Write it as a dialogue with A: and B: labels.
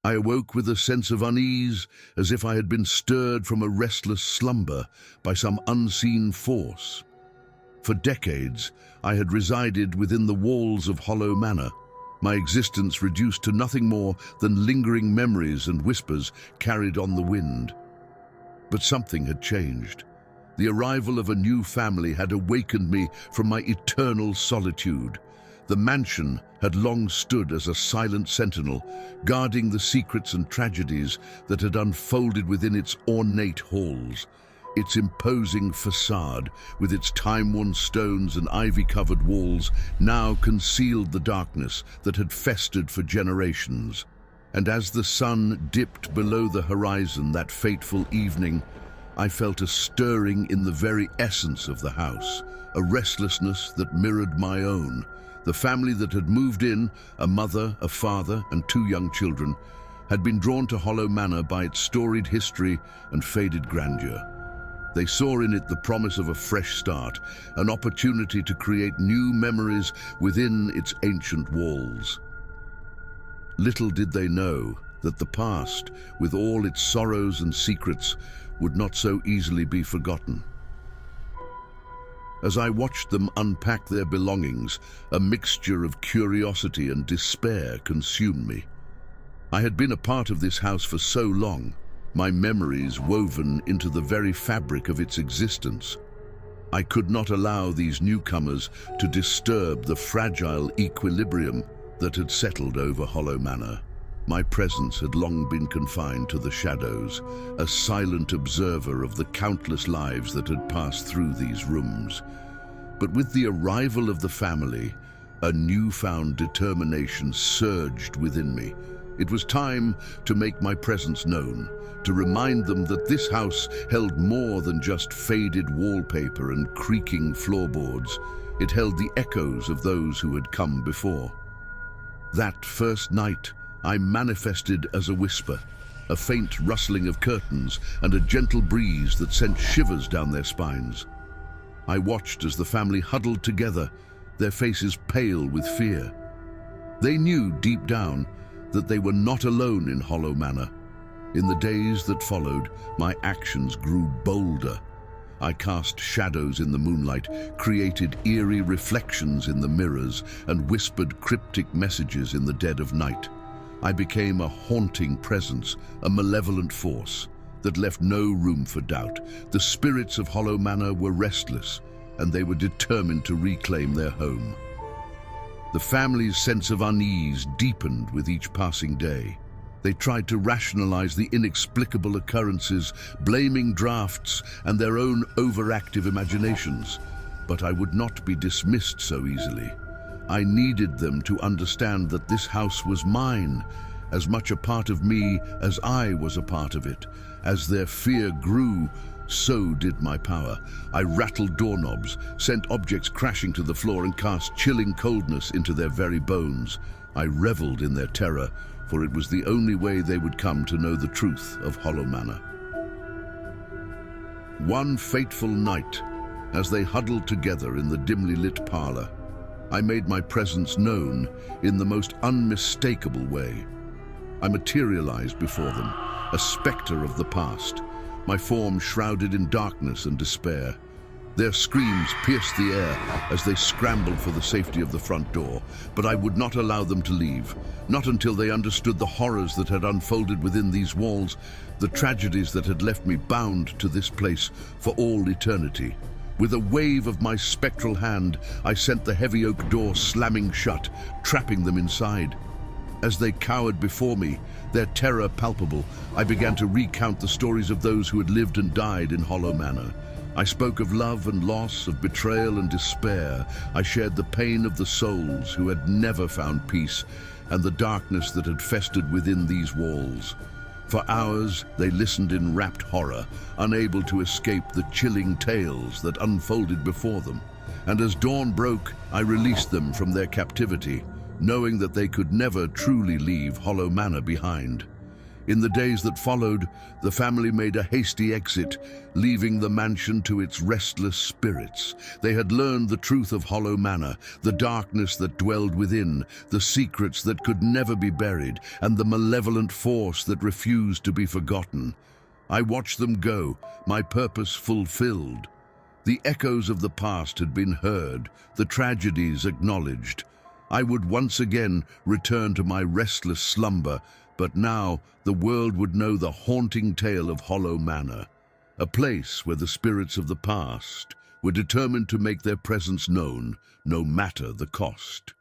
A: I awoke with a sense of unease, as if I had been stirred from a restless slumber by some unseen force. For decades, I had resided within the walls of Hollow Manor, my existence reduced to nothing more than lingering memories and whispers carried on the wind. But something had changed. The arrival of a new family had awakened me from my eternal solitude. The mansion had long stood as a silent sentinel, guarding the secrets and tragedies that had unfolded within its ornate halls. Its imposing facade, with its time-worn stones and ivy-covered walls, now concealed the darkness that had festered for generations. And as the sun dipped below the horizon that fateful evening, I felt a stirring in the very essence of the house, a restlessness that mirrored my own. The family that had moved in, a mother, a father, and 2 young children, had been drawn to Hollow Manor by its storied history and faded grandeur. They saw in it the promise of a fresh start, an opportunity to create new memories within its ancient walls. Little did they know that the past, with all its sorrows and secrets, would not so easily be forgotten. As I watched them unpack their belongings, a mixture of curiosity and despair consumed me. I had been a part of this house for so long, my memories woven into the very fabric of its existence. I could not allow these newcomers to disturb the fragile equilibrium that had settled over Hollow Manor. My presence had long been confined to the shadows, a silent observer of the countless lives that had passed through these rooms. But with the arrival of the family, a newfound determination surged within me. It was time to make my presence known, to remind them that this house held more than just faded wallpaper and creaking floorboards. It held the echoes of those who had come before. That first night, I manifested as a whisper, a faint rustling of curtains and a gentle breeze that sent shivers down their spines. I watched as the family huddled together, their faces pale with fear. They knew deep down that they were not alone in Hollow Manor. In the days that followed, my actions grew bolder. I cast shadows in the moonlight, created eerie reflections in the mirrors, and whispered cryptic messages in the dead of night. I became a haunting presence, a malevolent force that left no room for doubt. The spirits of Hollow Manor were restless, and they were determined to reclaim their home. The family's sense of unease deepened with each passing day. They tried to rationalize the inexplicable occurrences, blaming drafts and their own overactive imaginations. But I would not be dismissed so easily. I needed them to understand that this house was mine, as much a part of me as I was a part of it. As their fear grew, so did my power. I rattled doorknobs, sent objects crashing to the floor, and cast chilling coldness into their very bones. I reveled in their terror, for it was the only way they would come to know the truth of Hollow Manor. One fateful night, as they huddled together in the dimly lit parlor, I made my presence known in the most unmistakable way. I materialized before them, a specter of the past, my form shrouded in darkness and despair. Their screams pierced the air as they scrambled for the safety of the front door, but I would not allow them to leave, not until they understood the horrors that had unfolded within these walls, the tragedies that had left me bound to this place for all eternity. With a wave of my spectral hand, I sent the heavy oak door slamming shut, trapping them inside. As they cowered before me, their terror palpable, I began to recount the stories of those who had lived and died in Hollow Manor. I spoke of love and loss, of betrayal and despair. I shared the pain of the souls who had never found peace, and the darkness that had festered within these walls. For hours, they listened in rapt horror, unable to escape the chilling tales that unfolded before them. And as dawn broke, I released them from their captivity, knowing that they could never truly leave Hollow Manor behind. In the days that followed, the family made a hasty exit, leaving the mansion to its restless spirits. They had learned the truth of Hollow Manor, the darkness that dwelled within, the secrets that could never be buried, and the malevolent force that refused to be forgotten. I watched them go, my purpose fulfilled. The echoes of the past had been heard, the tragedies acknowledged. I would once again return to my restless slumber, but now the world would know the haunting tale of Hollow Manor, a place where the spirits of the past were determined to make their presence known, no matter the cost.